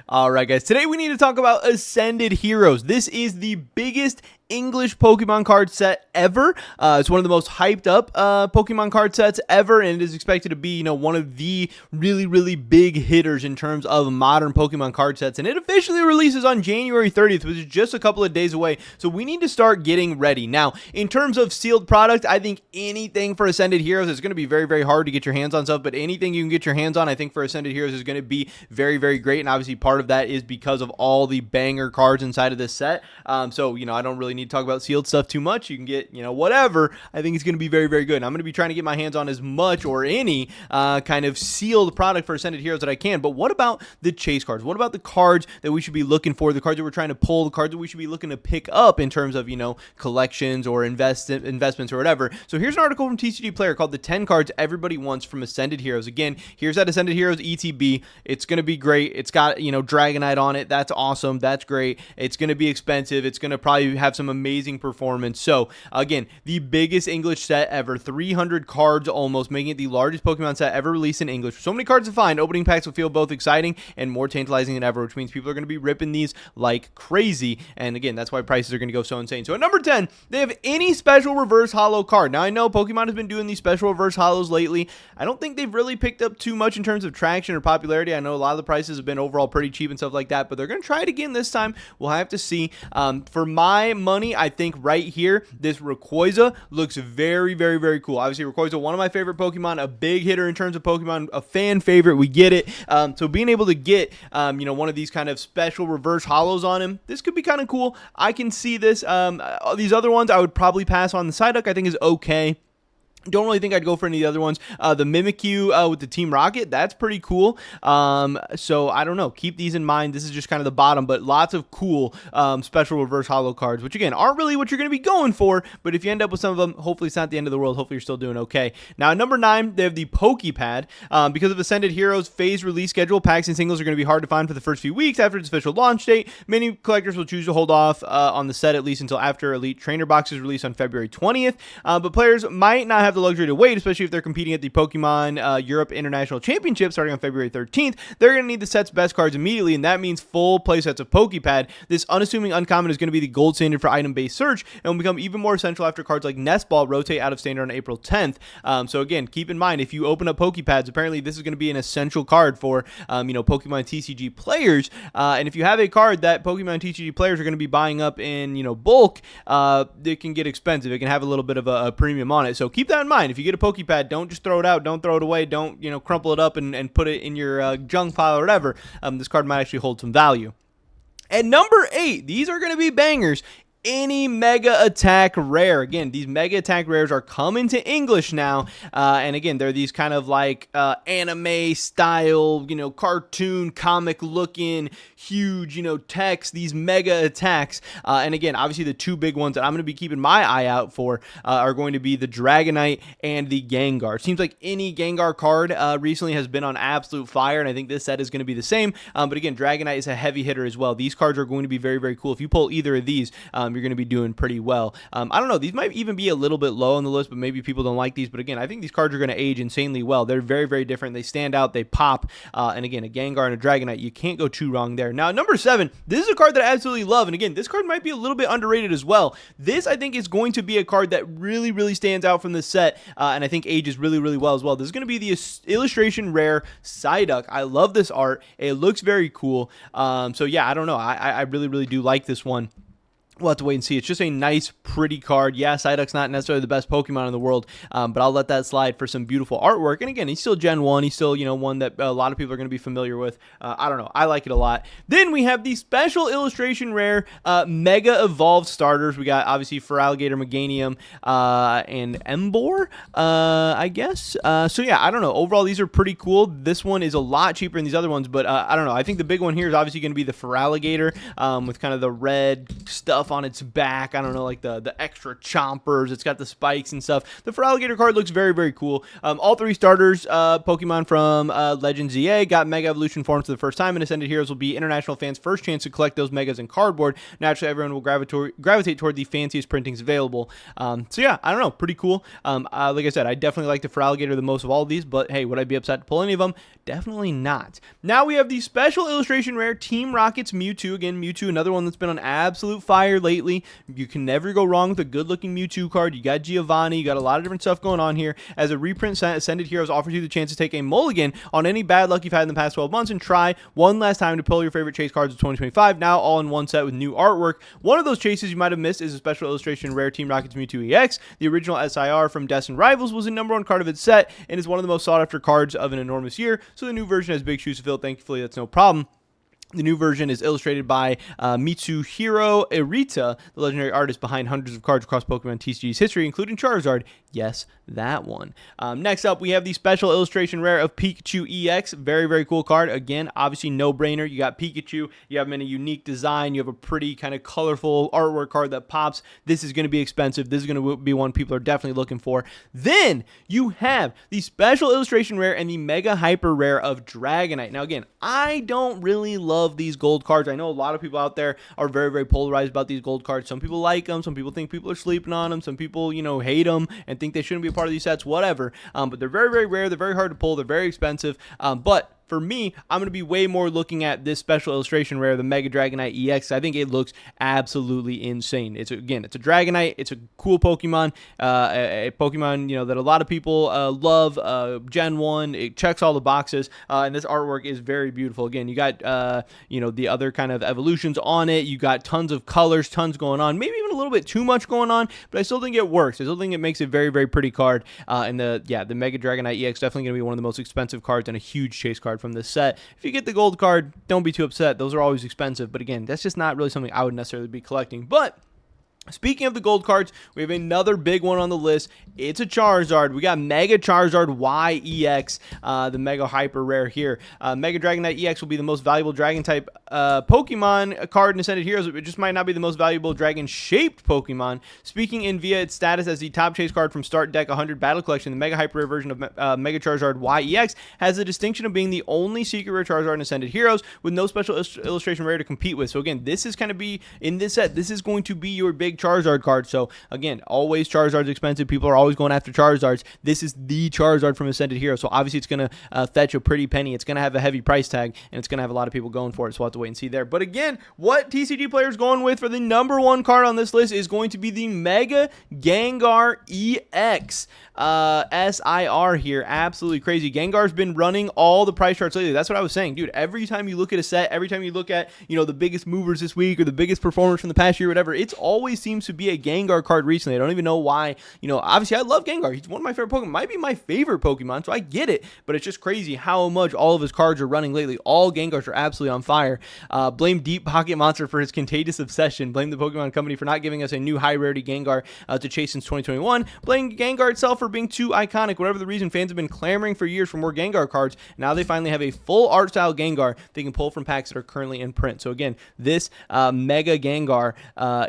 All right, guys, today we need to talk about Ascended Heroes. This is the biggest English Pokemon card set ever. It's one of the most hyped up Pokemon card sets ever, and it is expected to be, one of the really big hitters in terms of modern Pokemon card sets. And it officially releases on January 30th, which is just a couple of days away. So we need to start getting ready. Now, in terms of sealed product, I think anything for Ascended Heroes is going to be very hard to get your hands on stuff, but anything you can get your hands on, I think for Ascended Heroes is going to be very great. And obviously part of that is because of all the banger cards inside of this set. So, I don't really need to talk about sealed stuff too much. You can get, whatever. I think it's going to be very good. And I'm going to be trying to get my hands on as much or any kind of sealed product for Ascended Heroes that I can. But what about the chase cards? What about the cards that we should be looking for, the cards that we're trying to pull, the cards that we should be looking to pick up in terms of, collections or investments or whatever? So here's an article from TCG Player called The 10 Cards Everybody Wants from Ascended Heroes. Again, here's that Ascended Heroes ETB. It's going to be great. It's got, Dragonite on it. That's awesome. That's great. It's going to be expensive. It's going to probably have some amazing performance. So again, the biggest English set ever, 300 cards almost, making it the largest Pokemon set ever released in English. So many cards to find. Opening packs will feel both exciting and more tantalizing than ever, which means people are going to be ripping these like crazy. And again, that's why prices are going to go so insane. So at number 10, they have any special reverse holo card. Now I know Pokemon has been doing these special reverse holos lately. I don't think they've really picked up too much in terms of traction or popularity. I know a lot of the prices have been overall pretty cheap and stuff like that, but they're going to try it again this time. We'll have to see. For my money, I think right here, this Rayquaza looks very cool. Obviously, Rayquaza, one of my favorite Pokemon, a big hitter in terms of Pokemon, a fan favorite. We get it. So being able to get, one of these kind of special reverse holos on him, this could be kind of cool. I can see this. These other ones, I would probably pass on. The Psyduck, I think, is okay. Don't really think I'd go for any of the other ones. The Mimikyu with the Team Rocket, that's pretty cool. So I don't know. Keep these in mind. This is just kind of the bottom, but lots of cool special reverse holo cards, which again aren't really what you're going to be going for. But if you end up with some of them, hopefully it's not the end of the world. Hopefully you're still doing okay. Now at number 9, they have the Pokepad. Because of Ascended Heroes phase release schedule, packs and singles are going to be hard to find for the first few weeks after its official launch date. Many collectors will choose to hold off on the set at least until after Elite Trainer boxes release on February 20th. But players might not have the luxury to wait, especially if they're competing at the Pokemon Europe International Championship starting on February 13th. They're going to need the set's best cards immediately, and that means full playsets of Pokepad. This unassuming uncommon is going to be the gold standard for item-based search and will become even more essential after cards like Nest Ball rotate out of standard on April 10th. So again, keep in mind, if you open up Pokepads, apparently this is going to be an essential card for Pokemon TCG players. And if you have a card that Pokemon TCG players are going to be buying up in bulk, it can get expensive. It can have a little bit of a premium on it. So keep that in mind. If you get a Pokepad, don't just throw it out. Don't throw it away. Don't, crumple it up and put it in your junk pile or whatever. This card might actually hold some value. At number 8, these are going to be bangers. Any Mega Attack Rare. Again, these Mega Attack Rares are coming to English now. And again, they're these kind of like anime style, cartoon, comic looking, huge, text, these Mega Attacks. And again, obviously the two big ones that I'm going to be keeping my eye out for are going to be the Dragonite and the Gengar. Seems like any Gengar card recently has been on absolute fire, and I think this set is going to be the same. But again, Dragonite is a heavy hitter as well. These cards are going to be very cool. If you pull either of these, you're going to be doing pretty well. I don't know. These might even be a little bit low on the list, but maybe people don't like these. But again, I think these cards are going to age insanely well. They're very different. They stand out. They pop. And again, a Gengar and a Dragonite, you can't go too wrong there. Now, number 7, this is a card that I absolutely love. And again, this card might be a little bit underrated as well. This, I think, is going to be a card that really stands out from this set. And I think ages really well as well. This is going to be the illustration rare Psyduck. I love this art. It looks very cool. So yeah, I don't know. I really do like this one. We'll have to wait and see. It's just a nice, pretty card. Yeah, Psyduck's not necessarily the best Pokemon in the world, but I'll let that slide for some beautiful artwork. And again, he's still Gen 1. He's still, one that a lot of people are going to be familiar with. I don't know. I like it a lot. Then we have the special illustration rare Mega Evolved starters. We got, obviously, Feraligatr, Meganium, and Emboar, I guess. So yeah, I don't know. Overall, these are pretty cool. This one is a lot cheaper than these other ones, but I don't know. I think the big one here is obviously going to be the Feraligatr with kind of the red stuff stuff on its back. I don't know, like the extra chompers. It's got the spikes and stuff. The Feraligatr card looks very, very cool. All 3 starters, Pokemon from Legends EA, got Mega Evolution forms for the first time, and Ascended Heroes will be international fans' first chance to collect those Megas in cardboard. Naturally, everyone will gravitate toward the fanciest printings available. So yeah, I don't know, pretty cool. Like I said, I definitely like the Feraligatr the most of all of these, but hey, would I be upset to pull any of them? Definitely not. Now we have the special illustration rare Team Rocket's Mewtwo. Again, Mewtwo, another one that's been on absolute fire lately. You can never go wrong with a good-looking Mewtwo card. You got Giovanni, you got a lot of different stuff going on here. As a reprint, Ascended Heroes offers you the chance to take a mulligan on any bad luck you've had in the past 12 months and try one last time to pull your favorite chase cards of 2025, now all in one set with new artwork. One of those chases you might have missed is a special illustration rare Team Rocket's Mewtwo EX. The original SIR from Destined Rivals was the #1 card of its set and is one of the most sought-after cards of an enormous year, so the new version has big shoes to fill. Thankfully, that's no problem. The new version is illustrated by Mitsuhiro Erita, the legendary artist behind hundreds of cards across Pokemon TCG's history, including Charizard. Yes, that one. Next up, we have the special illustration rare of Pikachu EX. Very, very cool card. Again, obviously no-brainer. You got Pikachu. You have him in a unique design. You have a pretty kind of colorful artwork card that pops. This is going to be expensive. This is going to be one people are definitely looking for. Then you have the special illustration rare and the Mega Hyper rare of Dragonite. Now, again, I don't really love these gold cards. I know a lot of people out there are very, very polarized about these gold cards. Some people like them. Some people think people are sleeping on them. Some people, hate them and think they shouldn't be a part of these sets, whatever. But they're very, very rare. They're very hard to pull. They're very expensive. But for me, I'm going to be way more looking at this special illustration rare, the Mega Dragonite EX. I think it looks absolutely insane. It's a Dragonite. It's a cool Pokemon, a Pokemon, that a lot of people love. Gen 1, it checks all the boxes, and this artwork is very beautiful. Again, you got, the other kind of evolutions on it. You got tons of colors, tons going on, maybe even a little bit too much going on, but I still think it works. I still think it makes a very, very pretty card, and the Mega Dragonite EX definitely going to be one of the most expensive cards and a huge chase card from this set. If you get the gold card, don't be too upset. Those are always expensive, but again, that's just not really something I would necessarily be collecting. But speaking of the gold cards, we have another big one on the list. It's a Charizard. We got Mega Charizard YEX, the Mega Hyper Rare here. Mega Dragonite EX will be the most valuable Dragon-type Pokemon card in Ascended Heroes. It just might not be the most valuable Dragon-shaped Pokemon. Speaking in via its status as the top chase card from Start Deck 100 Battle Collection, the Mega Hyper Rare version of Mega Charizard YEX has the distinction of being the only secret rare Charizard in Ascended Heroes with no special illustration rare to compete with. So again, this is going to be, in this set, this is going to be your big Charizard card. So again, always Charizard's expensive. People are always going after Charizards. This is the Charizard from Ascended Hero. So obviously it's going to fetch a pretty penny. It's going to have a heavy price tag, and it's going to have a lot of people going for it. So we'll have to wait and see there. But again, what TCG players going with for the #1 card on this list is going to be the Mega Gengar EX. SIR here. Absolutely crazy. Gengar's been running all the price charts lately. That's what I was saying, dude. Every time you look at a set, every time you look at, the biggest movers this week or the biggest performers from the past year, whatever, it's always seems to be a Gengar card recently. I don't even know why. Obviously I love Gengar. He's one of my favorite Pokemon. Might be my favorite Pokemon, so I get it. But it's just crazy how much all of his cards are running lately. All Gengars are absolutely on fire. Blame Deep Pocket Monster for his contagious obsession. Blame the Pokemon Company for not giving us a new high rarity Gengar to chase since 2021. Blame Gengar itself for being too iconic. Whatever the reason, fans have been clamoring for years for more Gengar cards. Now they finally have a full art style Gengar they can pull from packs that are currently in print. So again, this Mega Gengar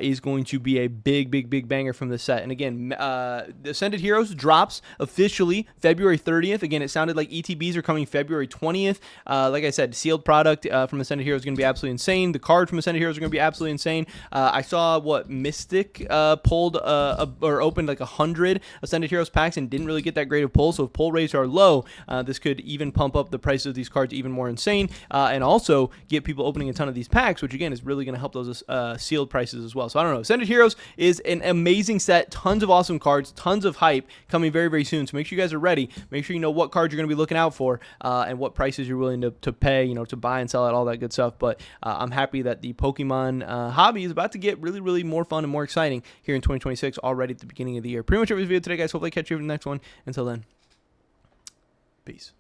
is going to be a big banger from the set. And again, the Ascended Heroes drops officially February 30th. Again, it sounded like ETBs are coming February 20th. Like I said, sealed product from Ascended Heroes is going to be absolutely insane. The cards from Ascended Heroes are going to be absolutely insane. I saw Mystic pulled or opened like 100 Ascended Heroes packs and didn't really get that great of pull. So if pull rates are low, this could even pump up the prices of these cards even more insane, and also get people opening a ton of these packs, which again is really going to help those sealed prices as well. So I don't know. Ascended Heroes is an amazing set. Tons of awesome cards, tons of hype coming very, very soon. So make sure you guys are ready. Make sure you know what cards you're going to be looking out for and what prices you're willing to pay, to buy and sell at, all that good stuff. But I'm happy that the Pokemon hobby is about to get really, really more fun and more exciting here in 2026 already at the beginning of the year. Pretty much every video today, guys. Hopefully I catch you in the next one. Until then, peace.